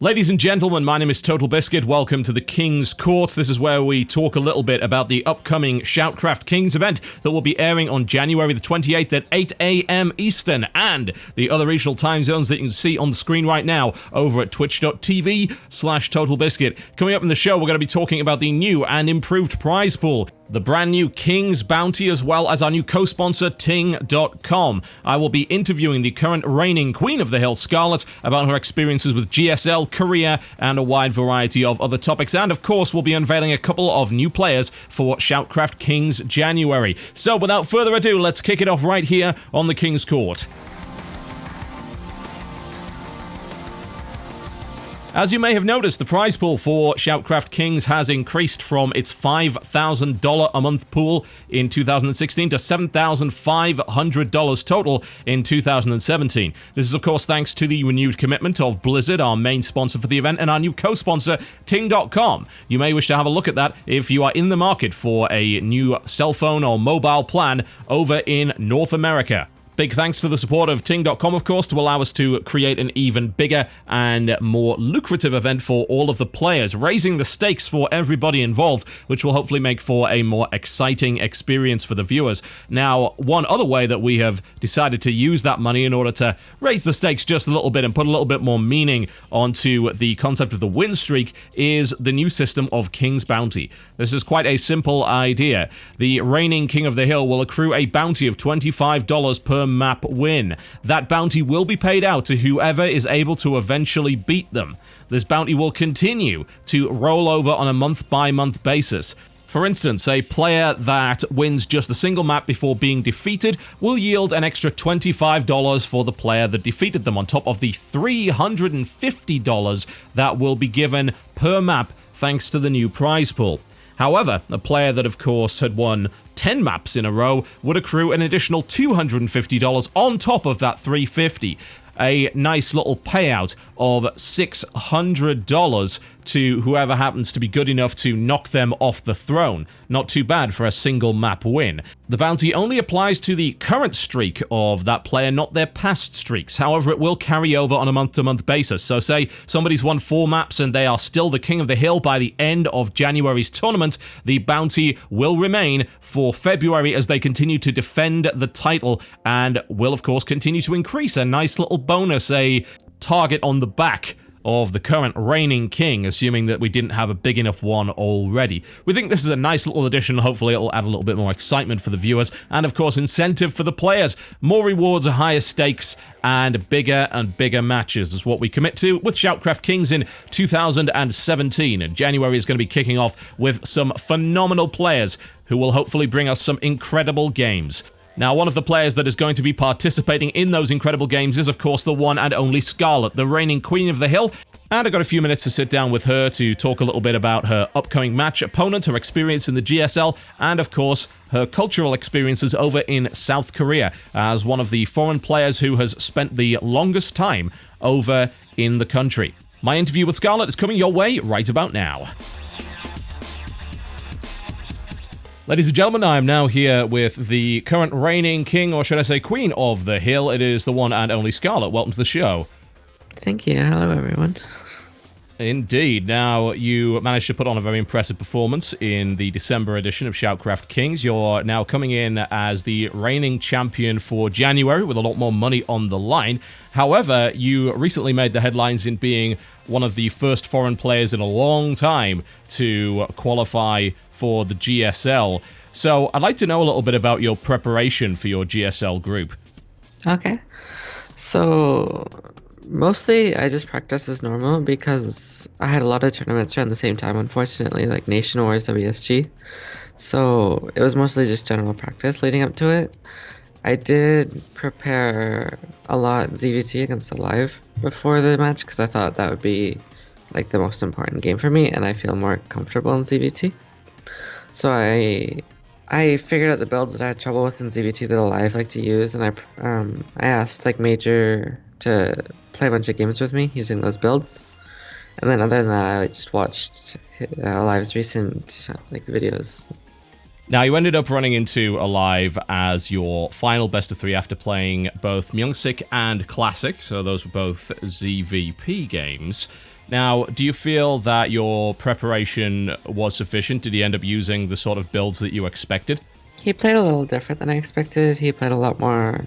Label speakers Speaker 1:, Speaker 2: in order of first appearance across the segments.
Speaker 1: Ladies and gentlemen, my name is TotalBiscuit. Welcome to the King's Court. This is where we talk a little bit about the upcoming ShoutCraft Kings event that will be airing on January the 28th at 8 a.m. Eastern, and the other regional time zones that you can see on the screen right now over at twitch.tv/TotalBiscuit. Coming up in the show, we're going to be talking about the new and improved prize pool, the brand new King's Bounty, as well as our new co-sponsor, Ting.com. I will be interviewing the current reigning Queen of the Hill, Scarlett, about her experiences with GSL, Korea, and a wide variety of other topics. And of course, we'll be unveiling a couple of new players for ShoutCraft Kings January. So without further ado, let's kick it off right here on the King's Court. As you may have noticed, the prize pool for ShoutCraft Kings has increased from its $5,000 a month pool in 2016 to $7,500 total in 2017. This is, of course, thanks to the renewed commitment of Blizzard, our main sponsor for the event, and our new co-sponsor, Ting.com. You may wish to have a look at that if you are in the market for a new cell phone or mobile plan over in North America. Big thanks to the support of Ting.com, of course, to allow us to create an even bigger and more lucrative event for all of the players, raising the stakes for everybody involved, which will hopefully make for a more exciting experience for the viewers. Now, one other way that we have decided to use that money in order to raise the stakes just a little bit and put a little bit more meaning onto the concept of the win streak is the new system of King's Bounty. This is quite a simple idea. The reigning King of the Hill will accrue a bounty of $25 per map win. That bounty will be paid out to whoever is able to eventually beat them. This bounty will continue to roll over on a month-by-month basis. For instance, a player that wins just a single map before being defeated will yield an extra $25 for the player that defeated them, on top of the $350 that will be given per map thanks to the new prize pool. However, a player that, of course, had won 10 maps in a row would accrue an additional $250 on top of that $350. A nice little payout of $600 to whoever happens to be good enough to knock them off the throne. Not too bad for a single map win. The bounty only applies to the current streak of that player, not their past streaks. However, it will carry over on a month-to-month basis. So say somebody's won 4 maps and they are still the King of the Hill by the end of January's tournament, the bounty will remain for February as they continue to defend the title, and will, of course, continue to increase. A nice little bonus, a target on the back of the current reigning king, assuming that we didn't have a big enough one already. We think this is a nice little addition. Hopefully it'll add a little bit more excitement for the viewers, and of course incentive for the players. More rewards, higher stakes, and bigger matches is what we commit to with ShoutCraft Kings in 2017. And January is going to be kicking off with some phenomenal players who will hopefully bring us some incredible games. Now, one of the players that is going to be participating in those incredible games is, of course, the one and only Scarlett, the reigning Queen of the Hill. And I got a few minutes to sit down with her to talk a little bit about her upcoming match opponent, her experience in the GSL, and, of course, her cultural experiences over in South Korea as one of the foreign players who has spent the longest time over in the country. My interview with Scarlett is coming your way right about now. Ladies and gentlemen, I am now here with the current reigning king, or should I say queen of the hill. It is the one and only Scarlett. Welcome to the show.
Speaker 2: Thank you. Hello, everyone.
Speaker 1: Indeed. Now, you managed to put on a very impressive performance in the December edition of ShoutCraft Kings. You're now coming in as the reigning champion for January with a lot more money on the line. However, you recently made the headlines in being one of the first foreign players in a long time to qualify for the GSL. So I'd like to know a little bit about your preparation for your GSL group.
Speaker 2: Okay. So mostly I just practice as normal because I had a lot of tournaments around the same time, unfortunately, like Nation Wars, WSG. So it was mostly just general practice leading up to it. I did prepare a lot ZVT against Alive before the match because I thought that would be like the most important game for me, and I feel more comfortable in ZVT. So I figured out the builds that I had trouble with in ZVT that Alive like to use, and I asked like Major to play a bunch of games with me using those builds. And then other than that, I just watched Alive's recent like videos.
Speaker 1: Now, you ended up running into Alive as your final best of 3 after playing both Myungsik and Classic, so those were both ZVP games. Now, do you feel that your preparation was sufficient? Did you end up using the sort of builds that you expected?
Speaker 2: He played a little different than I expected. He played a lot more,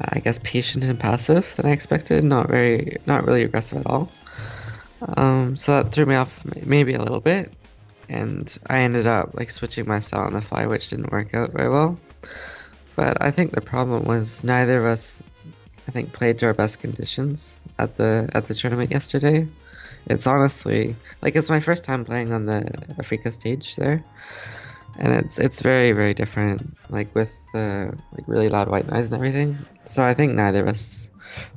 Speaker 2: I guess, patient and passive than I expected. Not really aggressive at all. So that threw me off maybe a little bit, and I ended up like switching my style on the fly, which didn't work out very well. But I think the problem was neither of us, I think, played to our best conditions at the tournament yesterday. It's honestly like it's my first time playing on the Africa stage there, and it's very very different, like with like really loud white noise and everything. So I think neither of us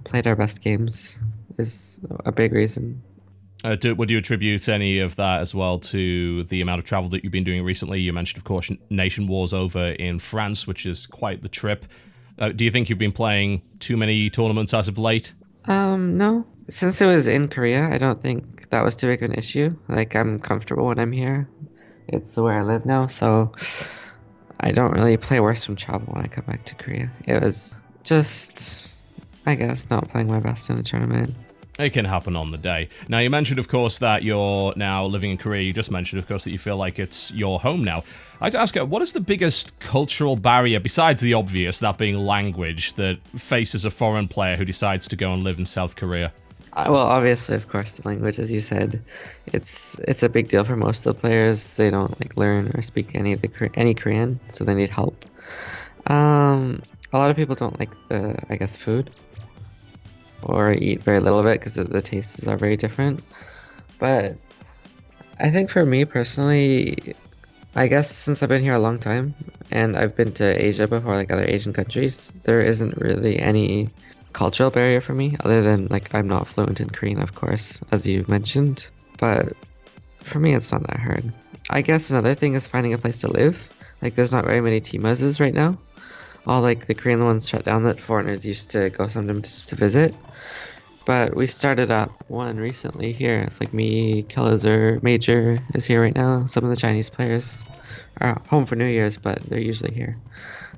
Speaker 2: played our best games is a big reason.
Speaker 1: Would you attribute any of that as well to the amount of travel that you've been doing recently? You mentioned, of course, Nation Wars over in France, which is quite the trip. Do you think you've been playing too many tournaments as of late?
Speaker 2: No. Since it was in Korea, I don't think that was too big of an issue. Like, I'm comfortable when I'm here. It's where I live now, so I don't really play worse from travel when I come back to Korea. It was just, I guess, not playing my best in a tournament.
Speaker 1: It can happen on the day. Now, you mentioned, of course, that you're now living in Korea. You just mentioned, of course, that you feel like it's your home now. I'd like to ask you, what is the biggest cultural barrier, besides the obvious, that being language, that faces a foreign player who decides to go and live in South Korea?
Speaker 2: Well, obviously, of course, the language, as you said, it's a big deal for most of the players. They don't like learn or speak any Korean, so they need help. A lot of people don't like the, I guess, food, or eat very little of it because the tastes are very different. But I think for me personally, I guess since I've been here a long time and I've been to Asia before, like other Asian countries, there isn't really any cultural barrier for me other than like I'm not fluent in Korean, of course, as you mentioned. But for me, it's not that hard. I guess another thing is finding a place to live. Like there's not very many team houses right now. All like the Korean ones shut down that foreigners used to go sometimes just to visit. But we started up one recently here. It's like me, Killazur, Major is here right now. Some of the Chinese players are home for New Year's, but they're usually here.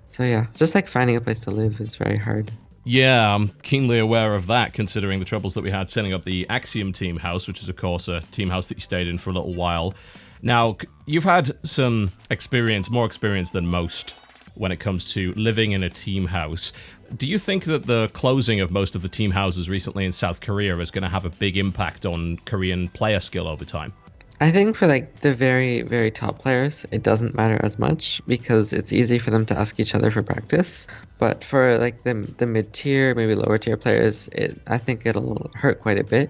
Speaker 2: So yeah, just like finding a place to live is very hard.
Speaker 1: Yeah, I'm keenly aware of that, considering the troubles that we had setting up the Axiom team house, which is, of course, a team house that you stayed in for a little while. Now, you've had some experience, more experience than most, when it comes to living in a team house. Do you think that the closing of most of the team houses recently in South Korea is going to have a big impact on Korean player skill over time?
Speaker 2: I think for like the very, very top players, it doesn't matter as much because it's easy for them to ask each other for practice. But for like the mid-tier, maybe lower tier players, I think it'll hurt quite a bit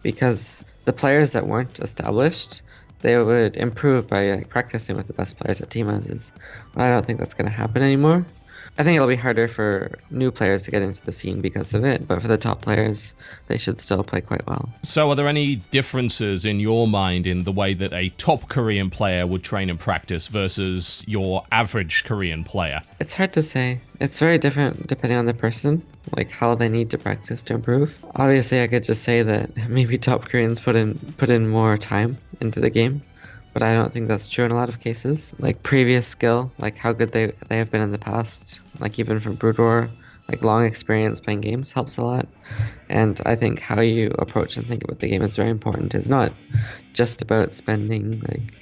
Speaker 2: because the players that weren't established, they would improve by like, practicing with the best players at team houses. But I don't think that's going to happen anymore. I think it'll be harder for new players to get into the scene because of it, but for the top players, they should still play quite well.
Speaker 1: So are there any differences in your mind in the way that a top Korean player would train and practice versus your average Korean player?
Speaker 2: It's hard to say. It's very different depending on the person, like how they need to practice to improve. Obviously, I could just say that maybe top Koreans put in more time into the game, but I don't think that's true in a lot of cases. Like previous skill, like how good they have been in the past, like even from Brood War, like long experience playing games helps a lot. And I think how you approach and think about the game is very important. It's not just about spending like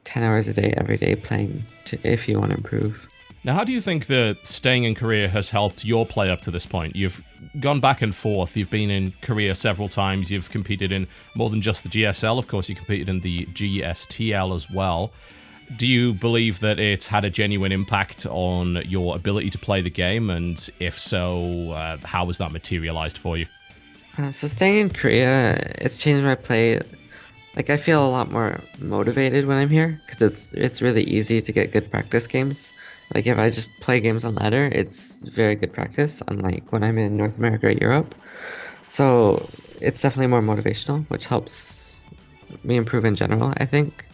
Speaker 2: 10 hours a day every day playing if you want to improve.
Speaker 1: Now, how do you think that staying in Korea has helped your play up to this point? You've gone back and forth. You've been in Korea several times. You've competed in more than just the GSL. Of course, you competed in the GSTL as well. Do you believe that it's had a genuine impact on your ability to play the game? And if so, how has that materialized for you?
Speaker 2: So staying in Korea, it's changed my play. Like I feel a lot more motivated when I'm here because it's really easy to get good practice games. Like if I just play games on ladder, it's very good practice, unlike when I'm in North America or Europe. So it's definitely more motivational, which helps me improve in general, I think.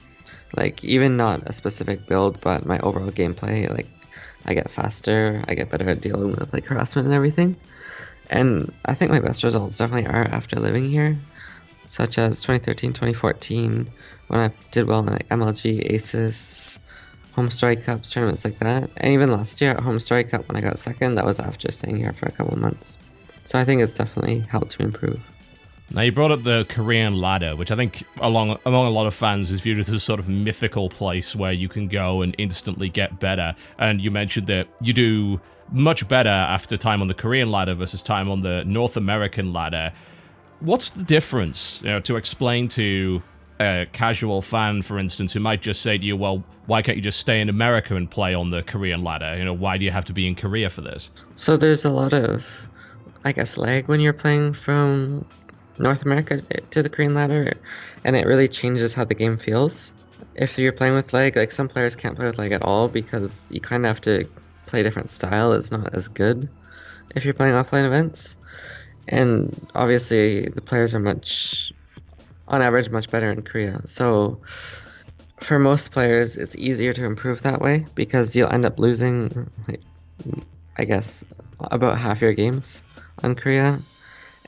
Speaker 2: Like even not a specific build, but my overall gameplay, like I get faster, I get better at dealing with like harassment and everything. And I think my best results definitely are after living here, such as 2013, 2014, when I did well in like MLG, ACES, Home Story Cups, tournaments like that. And even last year at Home Story Cup when I got second, that was after staying here for a couple of months. So I think it's definitely helped me improve.
Speaker 1: Now, you brought up the Korean ladder, which I think among a lot of fans is viewed as a sort of mythical place where you can go and instantly get better. And you mentioned that you do much better after time on the Korean ladder versus time on the North American ladder. What's the difference, to explain to a casual fan, for instance, who might just say to you, well, why can't you just stay in America and play on the Korean ladder? Why do you have to be in Korea for this?
Speaker 2: So there's a lot of, I guess, lag when you're playing from North America to the Korean ladder, and it really changes how the game feels. If you're playing with lag, like some players can't play with lag at all because you kind of have to play a different style. It's not as good if you're playing offline events. And obviously the players are on average much better in Korea. So for most players it's easier to improve that way because you'll end up losing, like, I guess, about half your games on Korea,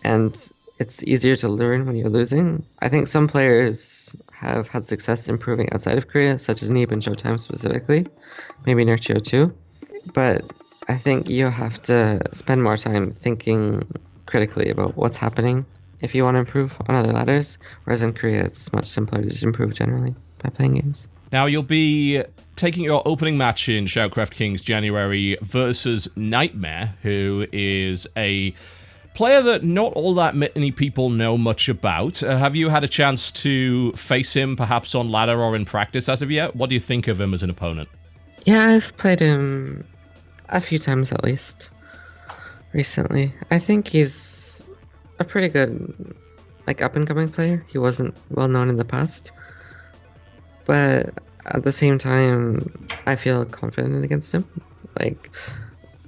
Speaker 2: and it's easier to learn when you're losing. I think some players have had success improving outside of Korea, such as Neeb and Showtime specifically, maybe Nurchio too. But I think you have to spend more time thinking critically about what's happening if you want to improve on other ladders, whereas in Korea it's much simpler to just improve generally by playing games.
Speaker 1: Now, you'll be taking your opening match in ShoutCraft Kings January versus Nightmare, who is a player that not all that many people know much about. Have you had a chance to face him perhaps on ladder or in practice as of yet? What do you think of him as an opponent?
Speaker 2: Yeah, I've played him a few times at least recently. I think he's a pretty good, like, up-and-coming player. He wasn't well known in the past, but at the same time, I feel confident against him. Like,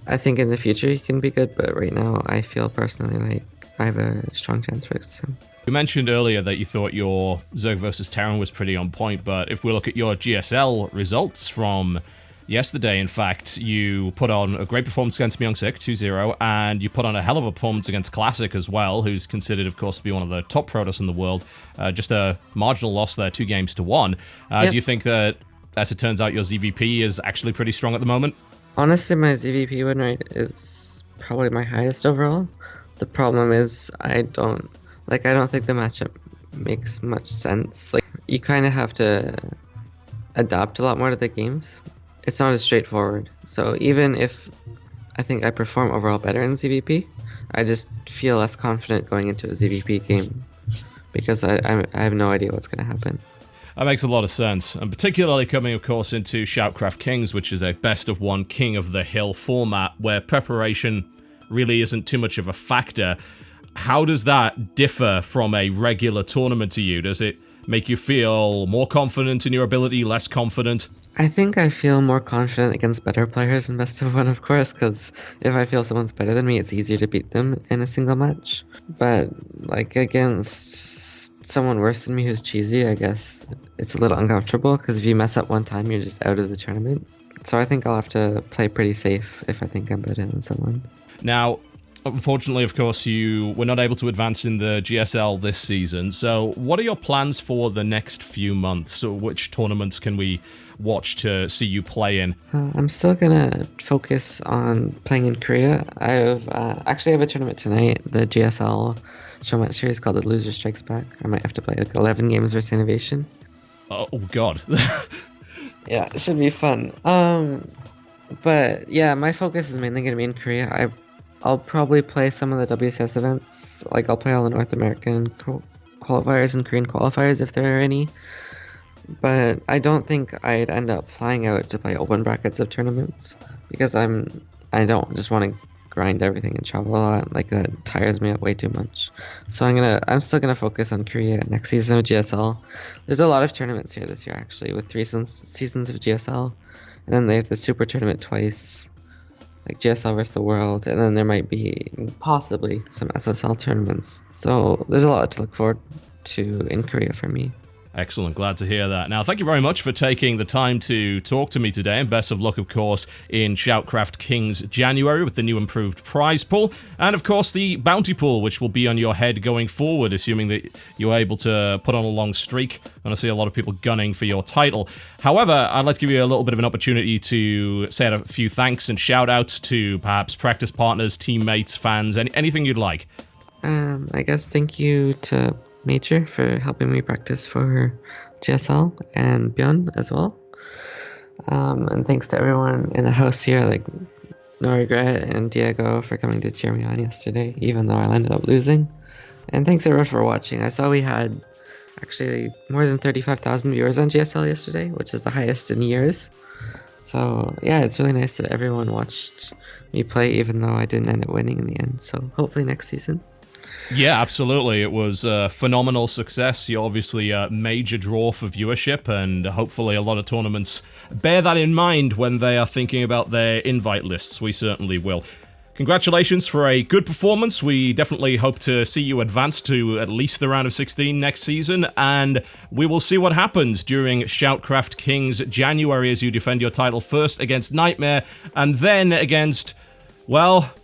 Speaker 2: I think in the future he can be good, but right now I feel personally like I have a strong chance against him.
Speaker 1: You mentioned earlier that you thought your Zerg versus Terran was pretty on point, but if we look at your GSL results from yesterday, in fact, you put on a great performance against Myung-Sik, 2-0, and you put on a hell of a performance against Classic as well, who's considered, of course, to be one of the top Protoss in the world. Just a marginal loss there, 2-1.
Speaker 2: Yep.
Speaker 1: Do you think that, as it turns out, your ZVP is actually pretty strong at the moment?
Speaker 2: Honestly, my ZVP win rate is probably my highest overall. The problem is I don't think the matchup makes much sense. Like, you kind of have to adapt a lot more to the games. It's not as straightforward. So even if I think I perform overall better in ZVP, I just feel less confident going into a ZVP game because I have no idea what's going to happen.
Speaker 1: That makes a lot of sense, and particularly coming, of course, into ShoutCraft Kings, which is a best-of-one King of the Hill format, where preparation really isn't too much of a factor. How does that differ from a regular tournament to you? Does it make you feel more confident in your ability, less confident?
Speaker 2: I think I feel more confident against better players in best of one, of course, because if I feel someone's better than me, it's easier to beat them in a single match. But, like, against someone worse than me who's cheesy, I guess it's a little uncomfortable, because if you mess up one time, you're just out of the tournament. So I think I'll have to play pretty safe if I think I'm better than someone.
Speaker 1: Now, unfortunately, of course, you were not able to advance in the GSL this season, so what are your plans for the next few months? So which tournaments can we watch to see you play in?
Speaker 2: I'm still gonna focus on playing in Korea. I have a tournament tonight, the GSL show match series called The Loser Strikes Back. I might have to play like 11 games versus Innovation.
Speaker 1: Oh god.
Speaker 2: Yeah, it should be fun. But yeah, my focus is mainly gonna be in Korea. I'll probably play some of the WCS events. Like, I'll play all the North American qualifiers and Korean qualifiers if there are any. But I don't think I'd end up flying out to play open brackets of tournaments because I don't just want to grind everything and travel a lot. Like, that tires me out way too much. So I'm still gonna focus on Korea next season of GSL. There's a lot of tournaments here this year actually, with 3 seasons of GSL, and then they have the Super Tournament twice, like GSL versus the World, and then there might be possibly some SSL tournaments. So there's a lot to look forward to in Korea for me.
Speaker 1: Excellent, glad to hear that. Now, thank you very much for taking the time to talk to me today, and best of luck, of course, in ShoutCraft Kings January with the new improved prize pool, and of course the bounty pool, which will be on your head going forward, assuming that you're able to put on a long streak. And I see a lot of people gunning for your title. However, I'd like to give you a little bit of an opportunity to say a few thanks and shout-outs to perhaps practice partners, teammates, fans, anything you'd like.
Speaker 2: I guess thank you to Major for helping me practice for GSL and Bjorn as well. And thanks to everyone in the house here, like No Regret and Diego for coming to cheer me on yesterday, even though I ended up losing. And thanks everyone for watching. I saw we had actually more than 35,000 viewers on GSL yesterday, which is the highest in years. So yeah, it's really nice that everyone watched me play, even though I didn't end up winning in the end. So hopefully next season.
Speaker 1: Yeah, absolutely. It was a phenomenal success. You're obviously a major draw for viewership, and hopefully a lot of tournaments bear that in mind when they are thinking about their invite lists. We certainly will. Congratulations for a good performance. We definitely hope to see you advance to at least the round of 16 next season, and we will see what happens during ShoutCraft Kings January as you defend your title first against Nightmare, and then against, well...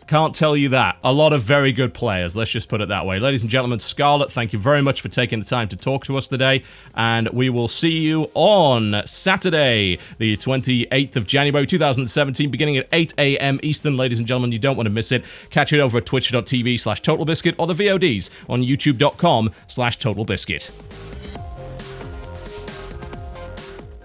Speaker 1: Can't tell you that. A lot of very good players, let's just put it that way. Ladies and gentlemen, Scarlett, thank you very much for taking the time to talk to us today, and we will see you on Saturday, the 28th of January 2017, beginning at 8 a.m. Eastern. Ladies and gentlemen, you don't want to miss it. Catch it over at twitch.tv/TotalBiscuit or the VODs on youtube.com/TotalBiscuit.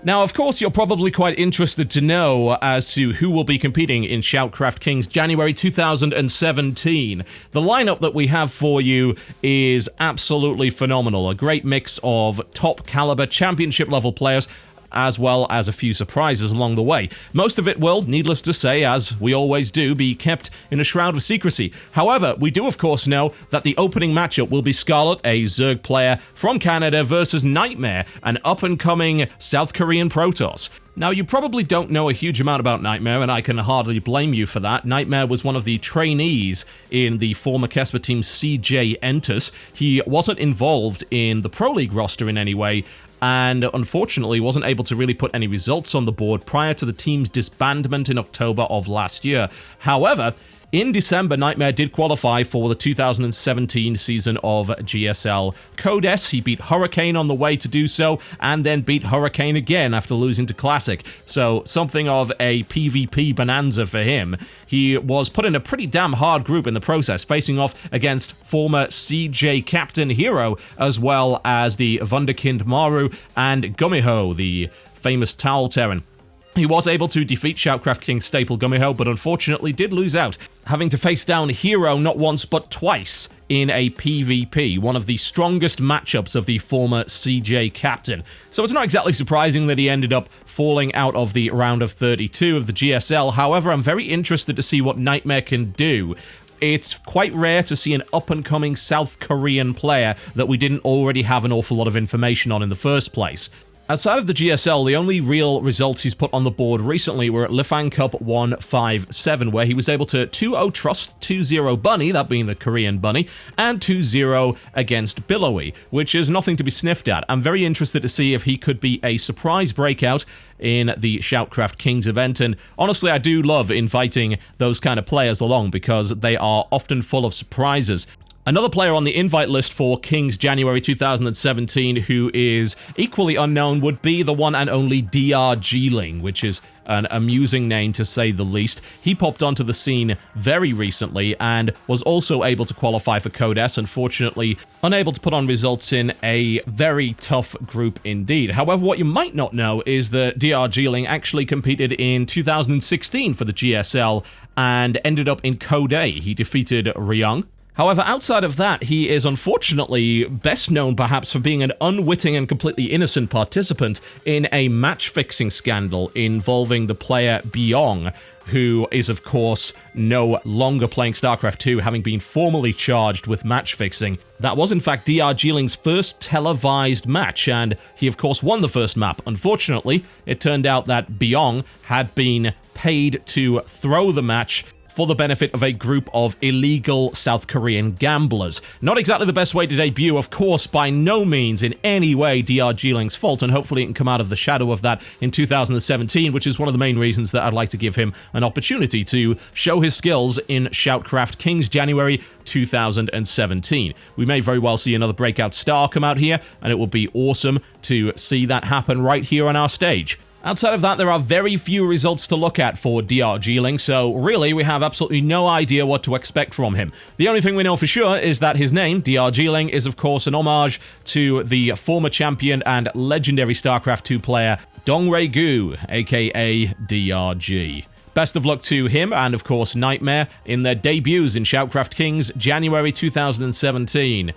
Speaker 1: Now, of course, you're probably quite interested to know as to who will be competing in ShoutCraft Kings January 2017. The lineup that we have for you is absolutely phenomenal. A great mix of top-caliber championship-level players, as well as a few surprises along the way. Most of it will, needless to say, as we always do, be kept in a shroud of secrecy. However, we do of course know that the opening matchup will be Scarlett, a Zerg player from Canada, versus Nightmare, an up-and-coming South Korean Protoss. Now, you probably don't know a huge amount about Nightmare, and I can hardly blame you for that. Nightmare was one of the trainees in the former Kesper team CJ Enters. He wasn't involved in the Pro League roster in any way, and unfortunately wasn't able to really put any results on the board prior to the team's disbandment in October of last year. However, in December, Nightmare did qualify for the 2017 season of GSL Codes. He beat Hurricane on the way to do so, and then beat Hurricane again after losing to Classic. So, something of a PvP bonanza for him. He was put in a pretty damn hard group in the process, facing off against former CJ Captain Hero, as well as the Wunderkind Maru and Gumiho, the famous Towel Terran. He was able to defeat ShoutCraft King's staple Gumiho, but unfortunately did lose out, having to face down Hero not once but twice in a PvP, one of the strongest matchups of the former CJ captain. So it's not exactly surprising that he ended up falling out of the round of 32 of the GSL. However, I'm very interested to see what Nightmare can do. It's quite rare to see an up-and-coming South Korean player that we didn't already have an awful lot of information on in the first place. Outside of the GSL, the only real results he's put on the board recently were at Lifang Cup 157, where he was able to 2-0 Trust, 2-0 Bunny, that being the Korean Bunny, and 2-0 against Billowy, which is nothing to be sniffed at. I'm very interested to see if he could be a surprise breakout in the ShoutCraft Kings event, and honestly, I do love inviting those kind of players along because they are often full of surprises. Another player on the invite list for Kings January 2017 who is equally unknown would be the one and only DR Geeling, which is an amusing name to say the least. He popped onto the scene very recently and was also able to qualify for Codes, unfortunately unable to put on results in a very tough group indeed. However, what you might not know is that DR Geeling actually competed in 2016 for the GSL and ended up in Code. He defeated Ryung. However, outside of that, he is unfortunately best known perhaps for being an unwitting and completely innocent participant in a match-fixing scandal involving the player Byong, who is of course no longer playing StarCraft 2, having been formally charged with match-fixing. That was in fact DR Geeling's first televised match, and he of course won the first map. Unfortunately, it turned out that Byong had been paid to throw the match for the benefit of a group of illegal South Korean gamblers. Not exactly the best way to debut, of course, by no means in any way DR Geeling's fault, and hopefully it can come out of the shadow of that in 2017, which is one of the main reasons that I'd like to give him an opportunity to show his skills in ShoutCraft Kings January 2017. We may very well see another breakout star come out here, and it would be awesome to see that happen right here on our stage. Outside of that, there are very few results to look at for DRGling, so really we have absolutely no idea what to expect from him. The only thing we know for sure is that his name, DRGling, is of course an homage to the former champion and legendary StarCraft 2 player Dongrei Gu, aka DRG. Best of luck to him and, of course, Nightmare in their debuts in ShoutCraft Kings, January 2017.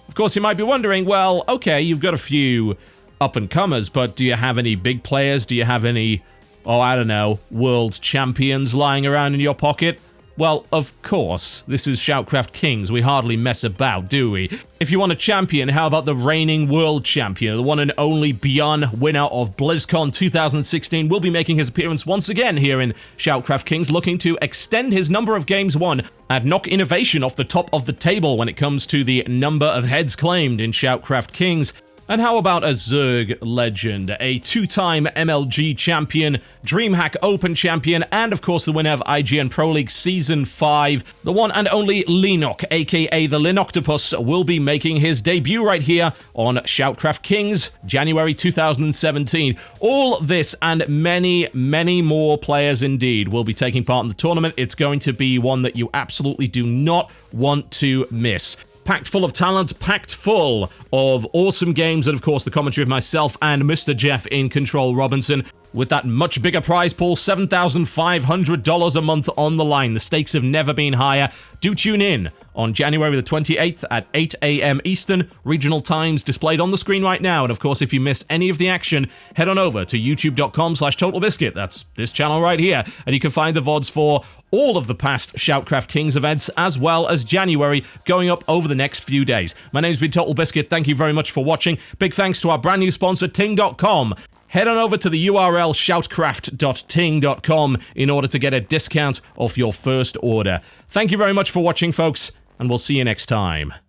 Speaker 1: Of course, you might be wondering, well, okay, you've got a few up-and-comers, but do you have any big players? Do you have any, oh, I don't know, world champions lying around in your pocket? Well, of course, this is ShoutCraft Kings. We hardly mess about, do we? If you want a champion, how about the reigning world champion, the one and only Bjorn, winner of BlizzCon 2016, will be making his appearance once again here in ShoutCraft Kings, looking to extend his number of games won and knock innovation off the top of the table when it comes to the number of heads claimed in ShoutCraft Kings. And how about a Zerg legend, a two-time MLG champion, DreamHack Open champion, and of course the winner of IGN Pro League Season 5, the one and only Linok, aka the Linoctopus, will be making his debut right here on ShoutCraft Kings, January 2017. All this and many, many more players indeed will be taking part in the tournament. It's going to be one that you absolutely do not want to miss. Packed full of talent, packed full of awesome games, and of course the commentary of myself and Mr. Jeff in Control Robinson. With that much bigger prize pool, $7,500 a month on the line. The stakes have never been higher. Do tune in on January the 28th at 8 a.m. Eastern, regional times displayed on the screen right now. And of course, if you miss any of the action, head on over to youtube.com/TotalBiscuit. That's this channel right here. And you can find the VODs for all of the past ShoutCraft Kings events, as well as January, going up over the next few days. My name's been TotalBiscuit. Thank you very much for watching. Big thanks to our brand new sponsor, Ting.com. Head on over to the URL shoutcraft.ting.com in order to get a discount off your first order. Thank you very much for watching, folks, and we'll see you next time.